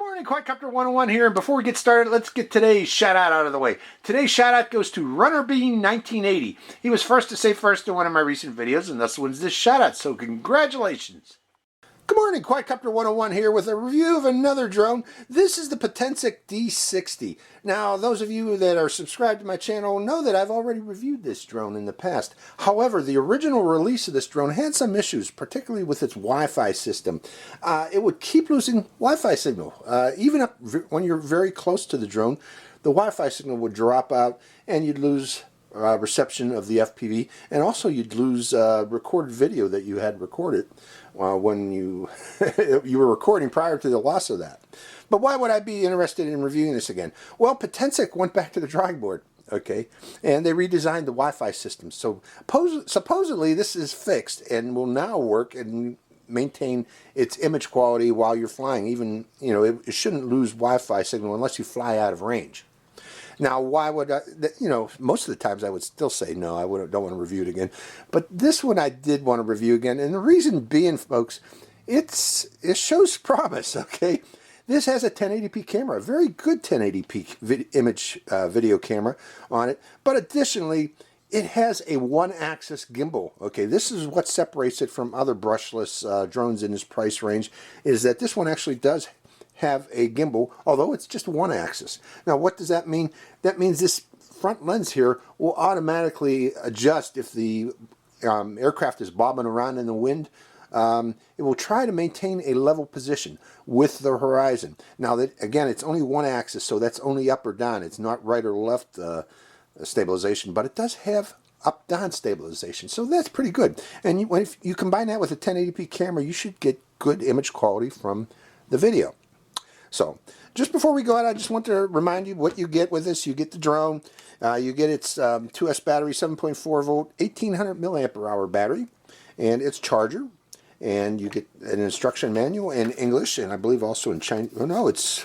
Morning, Quadcopter 101 here, and before we get started, let's get today's shout-out out of the way. Today's shout-out goes to RunnerBean1980. He was first to say first in one of my recent videos, and thus wins this shout-out, so congratulations! Good morning, Quadcopter 101 here with a review of another drone. This is the Potensic D60. Now, those of you that are subscribed to my channel know that I've already reviewed this drone in the past. However, the original release of this drone had some issues, particularly with its Wi-Fi system. It would keep losing Wi-Fi signal. Even up when you're very close to the drone, the Wi-Fi signal would drop out and you'd lose reception of the FPV, and also you'd lose recorded video that you had recorded when you you were recording prior to the loss of that. But why would I be interested in reviewing this again? Well, Potensic went back to the drawing board, okay, and they redesigned the Wi-Fi system. So supposedly this is fixed and will now work and maintain its image quality while you're flying. Even, you know, it shouldn't lose Wi-Fi signal unless you fly out of range. Now, why would I, you know, most of the times I would still say no, I don't want to review it again. But this one I did want to review again. And the reason being, folks, it shows promise, okay? This has a 1080p camera, a very good 1080p video camera on it. But additionally, it has a one-axis gimbal, okay? This is what separates it from other brushless drones in this price range, is that this one actually does have a gimbal, although it's just one axis. Now, what does that mean? That means this front lens here will automatically adjust if the aircraft is bobbing around in the wind. It will try to maintain a level position with the horizon. Now, that again, it's only one axis, so that's only up or down. It's not right or left stabilization, but it does have up-down stabilization, so that's pretty good. And if you combine that with a 1080p camera, you should get good image quality from the video. So, just before we go out, I just want to remind you what you get with this. You get the drone, you get its 2S battery, 7.4 volt, 1800 milliamp hour battery, and its charger, and you get an instruction manual in English, and I believe also in Chinese. Oh no, it's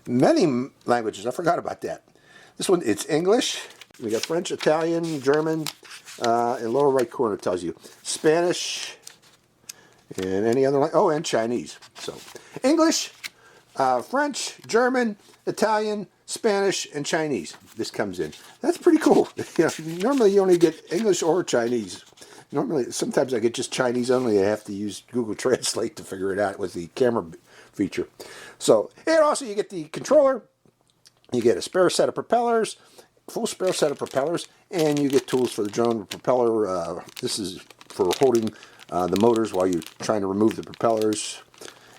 many languages. I forgot about that. This one, it's English. We got French, Italian, German, and lower right corner tells you Spanish, and any other, oh, and Chinese. So, English, French, German, Italian, Spanish, and Chinese. This comes in. That's pretty cool. You know, normally you only get English or Chinese. Normally, sometimes I get just Chinese only. I have to use Google Translate to figure it out with the camera feature. So, and also you get the controller, you get a spare set of propellers, full spare set of propellers, and you get tools for the drone. The propeller, this is for holding the motors while you're trying to remove the propellers.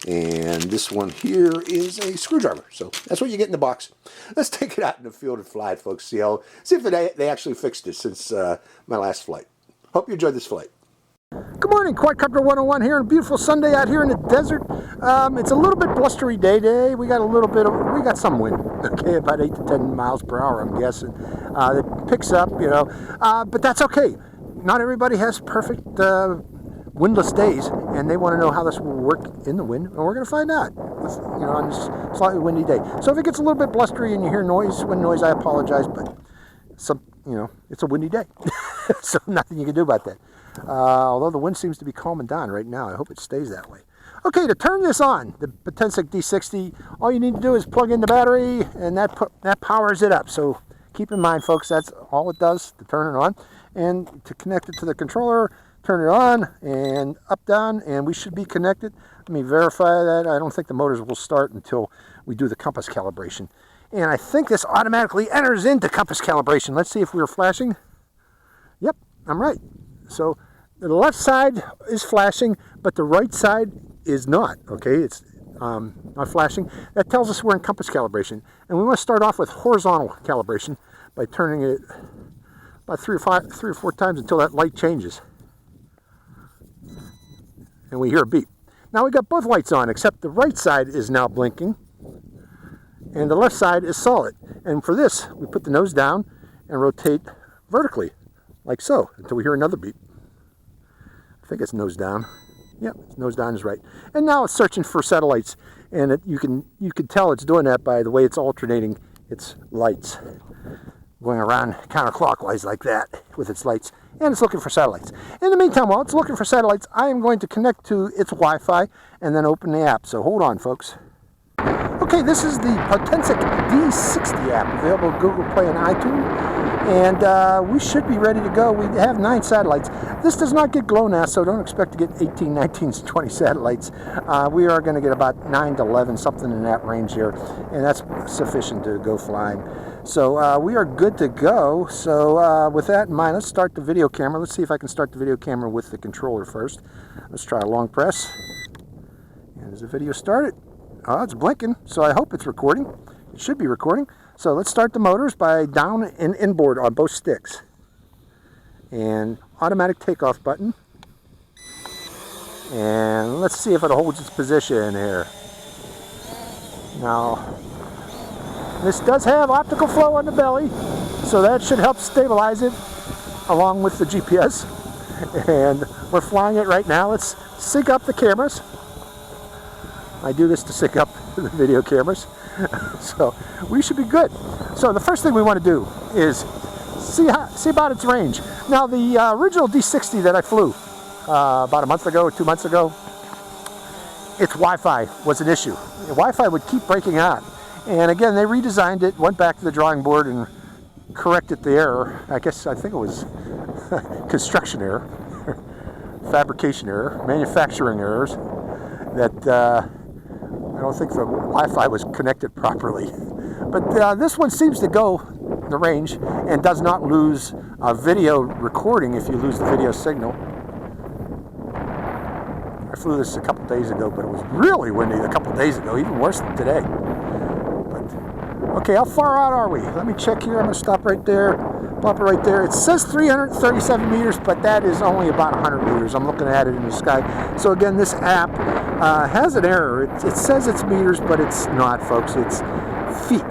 And this one here is a screwdriver. So that's what you get in the box. Let's take it out in the field and fly it, folks. See if they actually fixed it since my last flight. Hope you enjoyed this flight. Good morning, Quadcopter 101 here on a beautiful Sunday out here in the desert. It's a little bit blustery day today. We got some wind, okay, about 8 to 10 miles per hour, I'm guessing. It picks up, you know, but that's okay. Not everybody has perfect windless days, and they want to know how this will work in the wind, and we're going to find out, you know, on this slightly windy day. So if it gets a little bit blustery and you hear noise, wind noise, I apologize, but you know, it's a windy day, so nothing you can do about that. Although the wind seems to be calming down right now, I hope it stays that way. Okay, to turn this on, the Potensic D60, all you need to do is plug in the battery, and that powers it up. So keep in mind, folks, that's all it does to turn it on, and to connect it to the controller, turn it on, and up, down, and we should be connected. Let me verify that. I don't think the motors will start until we do the compass calibration. And I think this automatically enters into compass calibration. Let's see if we are flashing. Yep, I'm right. So the left side is flashing, but the right side is not, okay? It's not flashing. That tells us we're in compass calibration. And we want to start off with horizontal calibration by turning it about three or four times until that light changes. And we hear a beep. Now we got both lights on, except the right side is now blinking and the left side is solid. And for this, we put the nose down and rotate vertically, like so, until we hear another beep. I think it's nose down. Yep, nose down is right. And now it's searching for satellites, and you can tell it's doing that by the way it's alternating its lights, going around counterclockwise like that with its lights. And it's looking for satellites. In the meantime, while it's looking for satellites, I am going to connect to its Wi-Fi and then open the app. So hold on, folks. Okay, this is the Potensic D60 app, available at Google Play and iTunes, and we should be ready to go. We have 9 satellites. This does not get GLONASS, so don't expect to get 18, 19, 20 satellites. We are going to get about 9 to 11, something in that range here, and that's sufficient to go flying. So we are good to go. So with that in mind, let's start the video camera. Let's see if I can start the video camera with the controller first. Let's try a long press. And is the video started? Oh, it's blinking, so I hope it's recording. It should be recording. So let's start the motors by down and inboard on both sticks. And automatic takeoff button. And let's see if it holds its position here. Now, this does have optical flow on the belly, so that should help stabilize it along with the GPS. And we're flying it right now. Let's sync up the cameras. I do this to sync up the video cameras. So we should be good. So the first thing we want to do is see about its range. Now the original D60 that I flew about a month ago or 2 months ago, its Wi-Fi was an issue. The Wi-Fi would keep breaking out. And again, they redesigned it, went back to the drawing board and corrected the error. I think it was construction error, fabrication error, manufacturing errors, that I don't think the Wi-Fi was connected properly. But this one seems to go the range and does not lose video recording if you lose the video signal. I flew this a couple days ago, but it was really windy a couple days ago, even worse than today. Okay, how far out are we? Let me check here. I'm going to stop right there, bump it right there. It says 337 meters, but that is only about 100 meters. I'm looking at it in the sky. So again, this app has an error. It says it's meters, but it's not, folks. It's feet.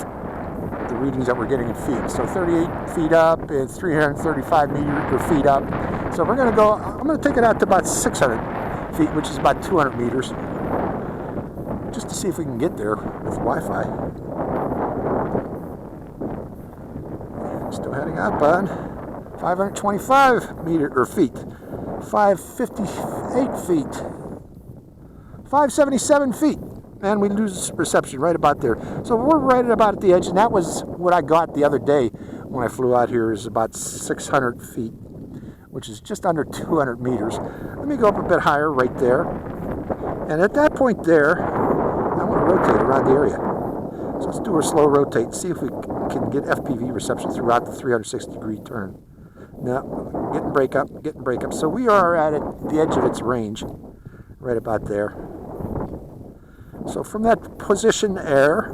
The readings that we're getting in feet. So 38 feet up and 335 feet up. So we're going to go, I'm going to take it out to about 600 feet, which is about 200 meters. Just to see if we can get there with Wi-Fi. Still heading out, bud. 525 feet. 558 feet. 577 feet. And we lose reception right about there. So we're right about at the edge, and that was what I got the other day when I flew out here, is about 600 feet, which is just under 200 meters. Let me go up a bit higher right there. And at that point there, I want to rotate around the area. So let's do a slow rotate, see if we can get FPV reception throughout the 360-degree turn. No, getting break up. So we are at the edge of its range, right about there. So from that position there,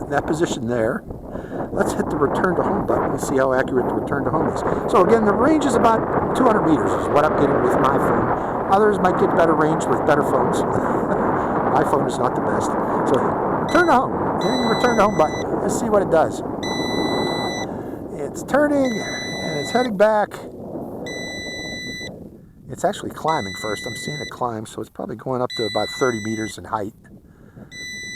let's hit the return to home button and see how accurate the return to home is. So again, the range is about 200 meters is what I'm getting with my phone. Others might get better range with better phones. My phone is not the best. So return to home. Hitting the return to home button. Let's see what it does. It's turning and it's heading back. It's actually climbing first. I'm seeing it climb, so it's probably going up to about 30 meters in height,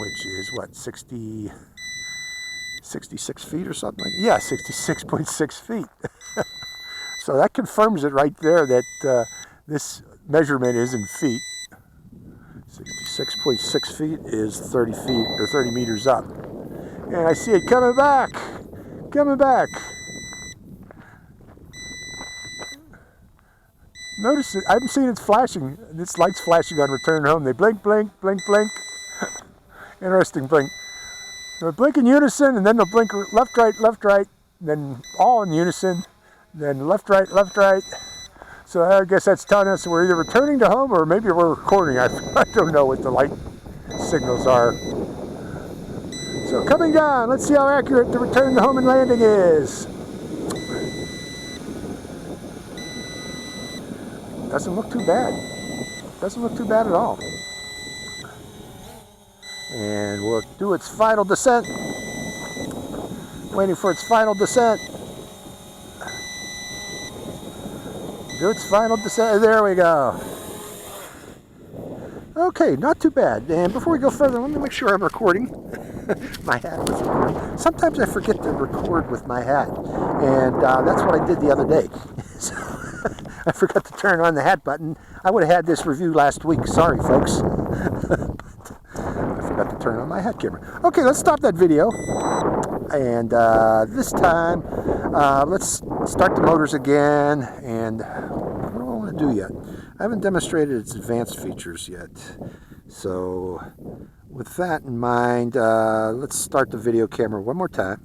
which is what, 66 feet or something like that? Yeah, 66.6 feet. So that confirms it right there that this measurement is in feet. 66.6 feet is 30 feet or 30 meters up. And I see it coming back. Notice it, I'm seeing it's flashing. This light's flashing on return home. They blink, blink, blink, blink. Interesting blink. They'll blink in unison, and then they'll blink left, right, then all in unison, then left, right. So I guess that's telling us we're either returning to home or maybe we're recording. I don't know what the light signals are. So coming down, let's see how accurate the return to home and landing is. Doesn't look too bad. Doesn't look too bad at all. And we'll do its final descent. Waiting for its final descent. Do its final descent. There we go. Okay, not too bad. And before we go further, let me make sure I'm recording. My hat was recording. Sometimes I forget to record with my hat. And that's what I did the other day. So I forgot to turn on the hat button. I would have had this review last week. Sorry, folks. I forgot to turn on my hat. hat camera. Okay, let's stop that video. And this time, let's start the motors again. And what do I want to do yet? I haven't demonstrated its advanced features yet. So with that in mind, let's start the video camera one more time.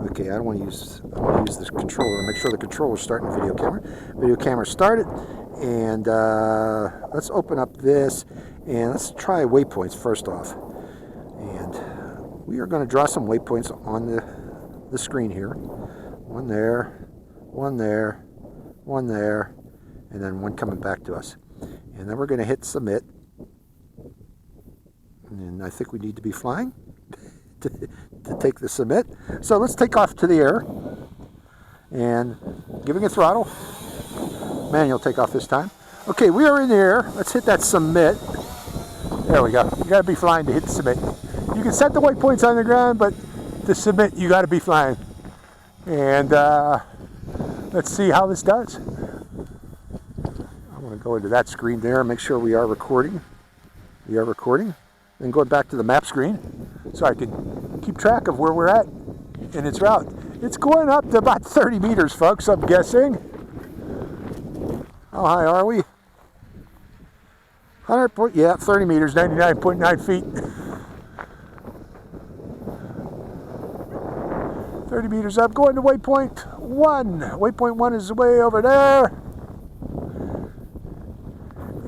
Okay, I want to use this controller. Make sure the controller is starting the video camera. Video camera started, and let's open up this, and let's try waypoints first off. And we are going to draw some waypoints on the screen here. One there, one there, one there, and then one coming back to us. And then we're going to hit submit. And I think we need to be flying to take the submit. So let's take off to the air and giving it throttle. Manual takeoff this time. Okay, we are in the air. Let's hit that submit. There we go. You got to be flying to hit the submit. You can set the waypoints on the ground, but to submit, you got to be flying. And let's see how this does. I'm going to go into that screen there and make sure we are recording. We are recording. Then going back to the map screen so I can keep track of where we're at in its route. It's going up to about 30 meters, folks, I'm guessing. How high are we? 30 meters, 99.9 feet. 30 meters up, going to waypoint 1. Waypoint 1 is way over there.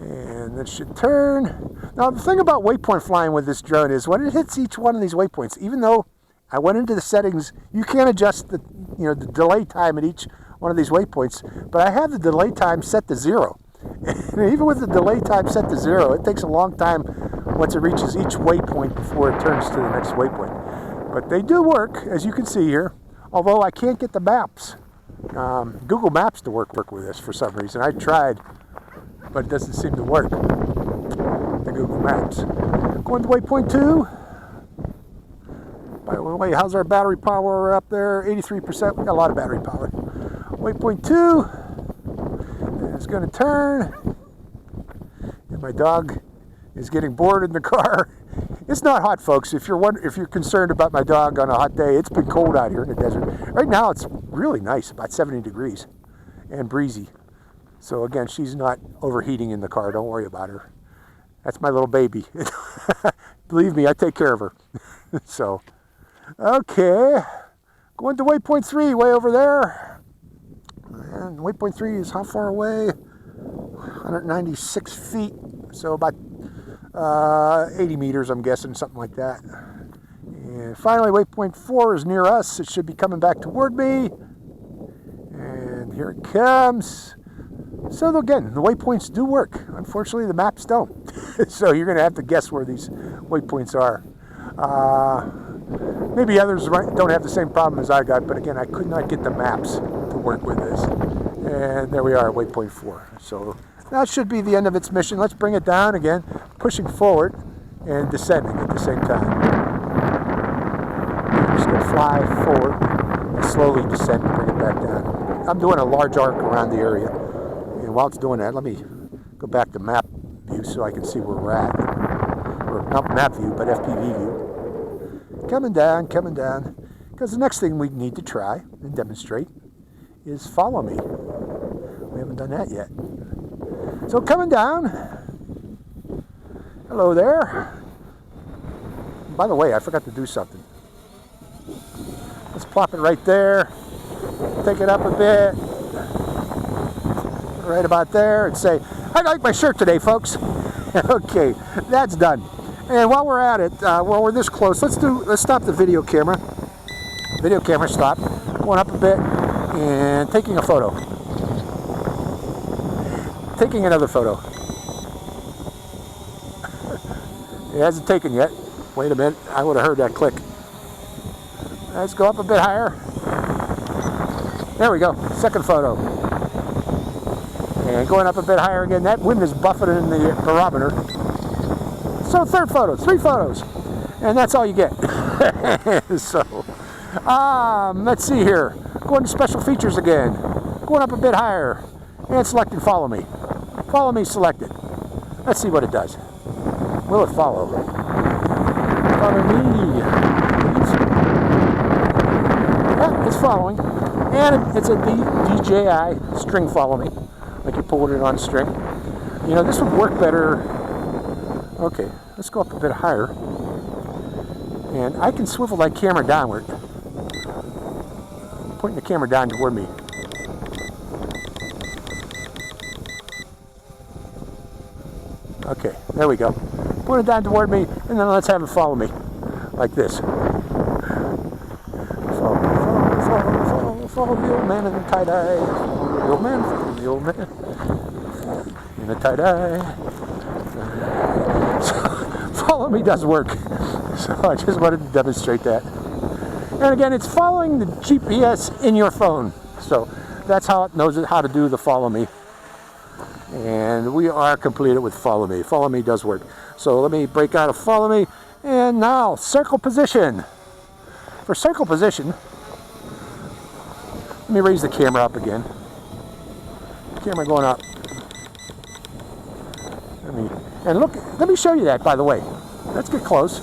And this should turn. Now, the thing about waypoint flying with this drone is when it hits each one of these waypoints, even though I went into the settings, you can't adjust the delay time at each one of these waypoints, but I have the delay time set to 0. And even with the delay time set to 0, it takes a long time once it reaches each waypoint before it turns to the next waypoint. But they do work, as you can see here, although I can't get the maps, Google Maps to work with this for some reason. I tried, but it doesn't seem to work. The Google Maps. Going to waypoint 2. By the way, how's our battery power up there? 83%. We got a lot of battery power. Waypoint 2. And it's going to turn. And my dog is getting bored in the car. It's not hot, folks. If you're concerned about my dog on a hot day, it's been cold out here in the desert. Right now, it's really nice, about 70 degrees, and breezy. So again, she's not overheating in the car. Don't worry about her. That's my little baby. Believe me, I take care of her. So, okay. Going to waypoint 3, way over there. And waypoint 3 is how far away? 196 feet. So about 80 meters, I'm guessing, something like that. And finally, waypoint 4 is near us. It should be coming back toward me. And here it comes. So again, the waypoints do work. Unfortunately, the maps don't. So you're going to have to guess where these waypoints are. Maybe others don't have the same problem as I got, but again, I could not get the maps to work with this. And there we are at waypoint 4. So that should be the end of its mission. Let's bring it down again, pushing forward and descending at the same time. I'm just going to fly forward and slowly descend and bring it back down. I'm doing a large arc around the area. And while it's doing that, let me go back to map view so I can see where we're at. Or not map view, but FPV view. Coming down, coming down. Because the next thing we need to try and demonstrate is follow me. We haven't done that yet. So coming down. Hello there. By the way, I forgot to do something. Let's plop it right there. Take it up a bit. Right about there, and say, I like my shirt today, folks. Okay, that's done. And while we're at it, while we're this close, let's stop the video camera. Video camera stop. Going up a bit and taking a photo. Taking another photo. It hasn't taken yet. Wait a minute, I would have heard that click. Let's go up a bit higher. There we go, second photo. And going up a bit higher again, that wind is buffeting the barometer. So third photo, 3 photos. And that's all you get. So, let's see here. Going to special features again. Going up a bit higher. And selecting follow me. Follow me selected. Let's see what it does. Will it follow? Follow me, please. Yeah, it's following. And it's a DJI string follow me. Like you pulled it on string. You know, this would work better. Okay, let's go up a bit higher. And I can swivel that camera downward. Pointing the camera down toward me. Okay, there we go. Point it down toward me, and then let's have it follow me. Like this. Follow the old man in the tie-dye. Follow the old man, follow the old man in the tie-dye. So, follow me does work. So I just wanted to demonstrate that. And again, it's following the GPS in your phone. So that's how it knows how to do the follow me. And we are completed with follow me. Follow me does work. So let me break out of follow me. And now, circle position. For circle position, let me raise the camera up again. Camera going up. And look, let me show you that, by the way. Let's get close.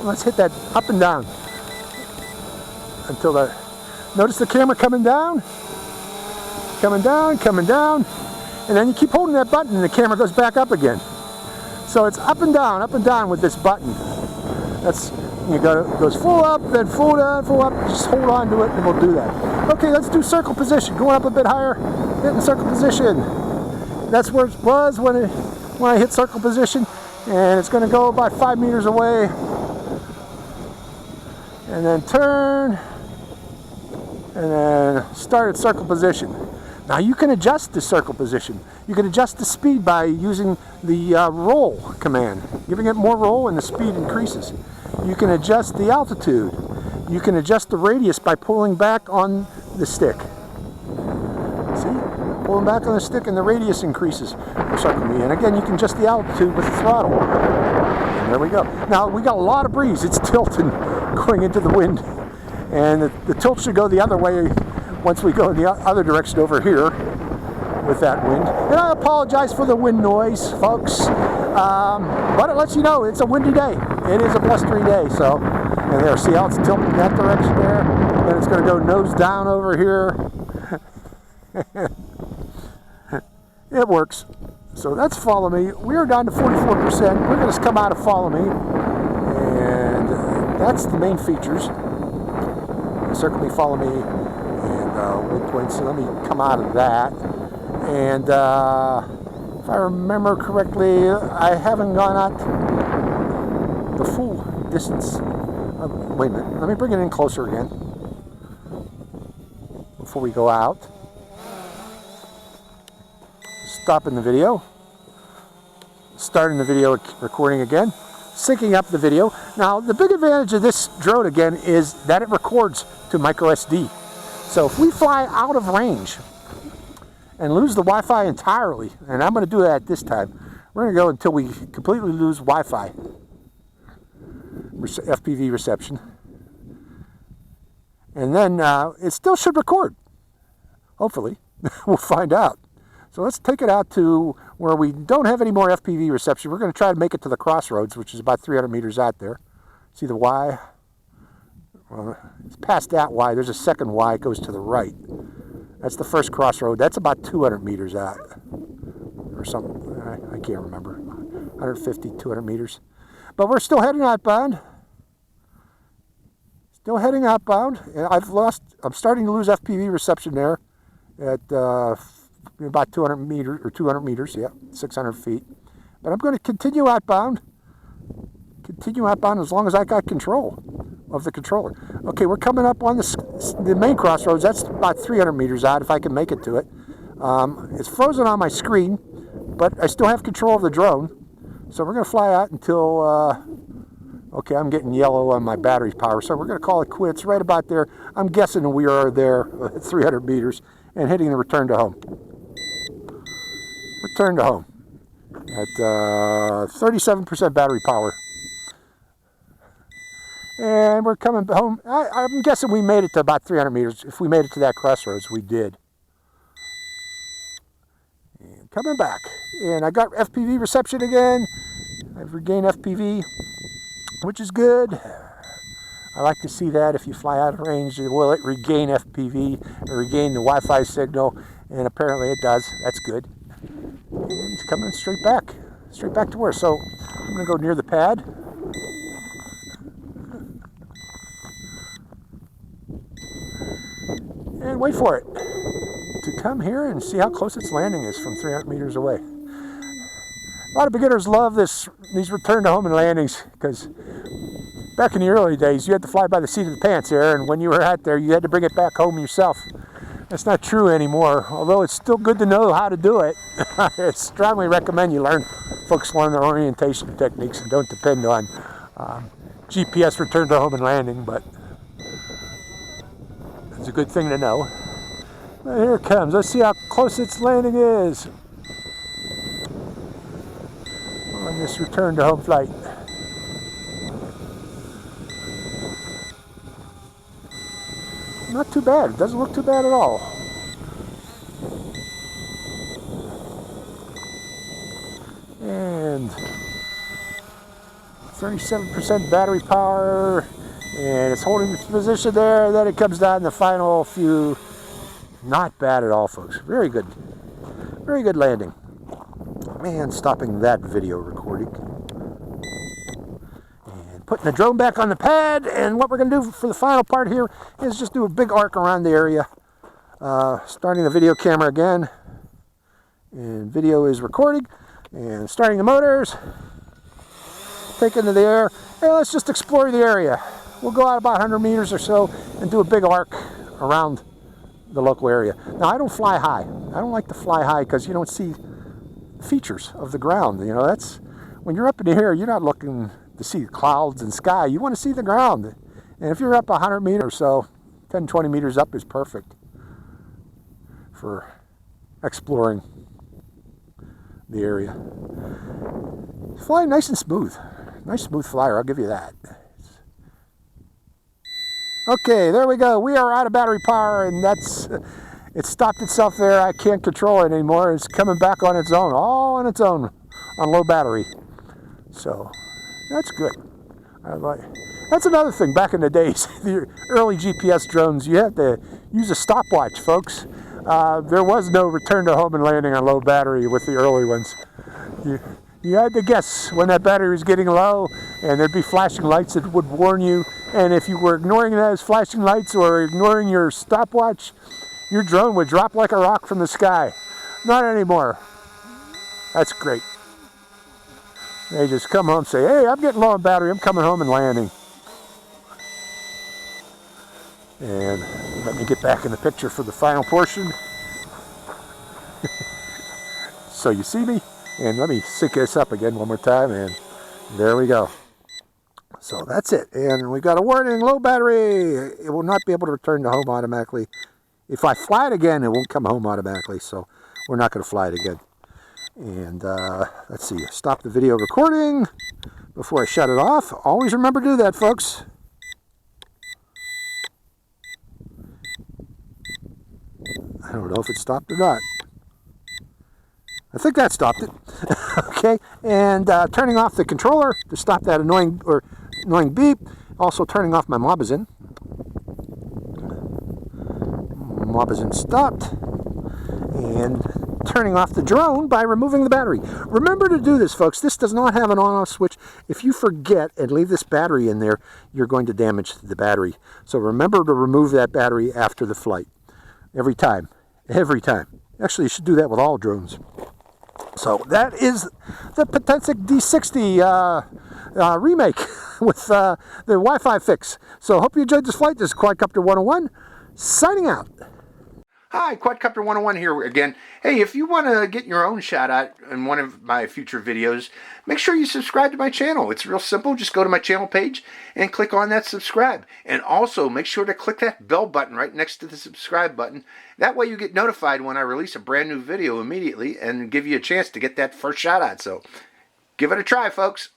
Let's hit that up and down. Until the, notice the camera coming down. Coming down, coming down. And then you keep holding that button and the camera goes back up again. So it's up and down with this button. That's, you go, it goes full up, then full down, full up. Just hold on to it and we'll do that. Okay, let's do circle position. Going up a bit higher, hitting circle position. That's where it was when I hit circle position. And it's going to go about 5 meters away. And then turn. And then start at circle position. Now you can adjust the circle position. You can adjust the speed by using the roll command. Giving it more roll and the speed increases. You can adjust the altitude. You can adjust the radius by pulling back on the stick. See? Pulling back on the stick and the radius increases for circle me. And again, you can adjust the altitude with the throttle. And there we go. Now we got a lot of breeze. It's tilting going into the wind. And the tilt should go the other way once we go in the other direction over here with that wind. And I apologize for the wind noise, folks. But it lets you know it's a windy day. It is a blustery day. So, and there, see how it's tilting in that direction there? Then it's going to go nose down over here. It works. So that's follow me. We're down to 44%. We're going to come out of follow me. And that's the main features. Circle me, follow me, and Waypoint. So let me come out of that. And if I remember correctly, I haven't gone out the full distance. Wait a minute. Let me bring it in closer again before we go out. Stopping the video. Starting the video recording again. Syncing up the video. Now, the big advantage of this drone again is that it records to microSD. So if we fly out of range and lose the Wi-Fi entirely, and I'm going to do that this time, we're going to go until we completely lose Wi-Fi, FPV reception, and then it still should record. Hopefully, we'll find out. So let's take it out to where we don't have any more FPV reception. We're going to try to make it to the crossroads, which is about 300 meters out there. See the Y? Well, it's past that Y. There's a second Y. It goes to the right. That's the first crossroad. That's about 200 meters out. Or something. I can't remember. 150, 200 meters. But we're still heading outbound. Still heading outbound. I'm starting to lose FPV reception there at about 200 meters, or 200 meters, yeah, 600 feet. But I'm going to continue outbound as long as I got control of the controller. Okay, we're coming up on the main crossroads. That's about 300 meters out if I can make it to it. It's frozen on my screen, but I still have control of the drone. So we're going to fly out until, okay, I'm getting yellow on my battery power, so we're going to call it quits right about there. I'm guessing we are there at 300 meters and hitting the return to home. Return to home at 37% battery power. And we're coming home. I'm guessing we made it to about 300 meters. If we made it to that crossroads, we did. And coming back. And I got FPV reception again. I've regained FPV. which is good. I like to see that. If you fly out of range, will it regain FPV or regain the Wi-Fi signal? And apparently it does. That's good. And it's coming straight back to where. So I'm going to go near the pad. And wait for it to come here and see how close its landing is from 300 meters away. A lot of beginners love these return to home and landings, because back in the early days you had to fly by the seat of the pants there, and when you were out there you had to bring it back home yourself. That's not true anymore, although it's still good to know how to do it. I strongly recommend folks learn their orientation techniques and don't depend on GPS return to home and landing, but it's a good thing to know. But here it comes. Let's see how close its landing is on this return to home flight. Not too bad. It doesn't look too bad at all. And 37% battery power. And it's holding its position there. Then it comes down in the final few. Not bad at all, folks. Very good. Very good landing. Man, stopping that video recording. And putting the drone back on the pad. And what we're going to do for the final part here is just do a big arc around the area. Starting the video camera again. And video is recording. And starting the motors. Take into the air. And let's just explore the area. We'll go out about 100 meters or so and do a big arc around the local area. Now, I don't fly high. I don't like to fly high because you don't see features of the ground. You know, that's when you're up in the air, you're not looking to see clouds and sky. You want to see the ground. And if you're up 100 meters or so, 10, 20 meters up is perfect for exploring the area. Fly nice and smooth. Nice smooth flyer, I'll give you that. Okay, there we go. We are out of battery power, and it stopped itself there. I can't control it anymore. It's coming back on its own, all on its own, on low battery. So that's good. That's another thing. Back in the days, the early GPS drones, you had to use a stopwatch, folks. There was no return to home and landing on low battery with the early ones. You had to guess when that battery was getting low, and there'd be flashing lights that would warn you. And if you were ignoring those flashing lights or ignoring your stopwatch, your drone would drop like a rock from the sky. Not anymore. That's great. They just come home and say, hey, I'm getting low on battery, I'm coming home and landing. And let me get back in the picture for the final portion. So you see me? And let me sync this up again one more time, and there we go. So that's it. And we got a warning, low battery. It will not be able to return to home automatically. If I fly it again, it won't come home automatically, so we're not going to fly it again. And let's see, stop the video recording before I shut it off. Always remember to do that, folks. I don't know if it stopped or not. I think that stopped it. Okay, and turning off the controller to stop that annoying beep. Also turning off my Mobazin. Mobazin stopped. And turning off the drone by removing the battery. Remember to do this, folks. This does not have an on-off switch. If you forget and leave this battery in there, you're going to damage the battery. So remember to remove that battery after the flight. Every time. Every time. Actually, you should do that with all drones. So that is the Potensic D60 remake with the Wi-Fi fix. So hope you enjoyed this flight. This is Quadcopter 101, signing out. Hi, Quadcopter 101 here again. Hey, if you want to get your own shout out in one of my future videos, make sure you subscribe to my channel. It's real simple. Just go to my channel page and click on that subscribe. And also make sure to click that bell button right next to the subscribe button. That way you get notified when I release a brand new video immediately and give you a chance to get that first shout out. So give it a try, folks.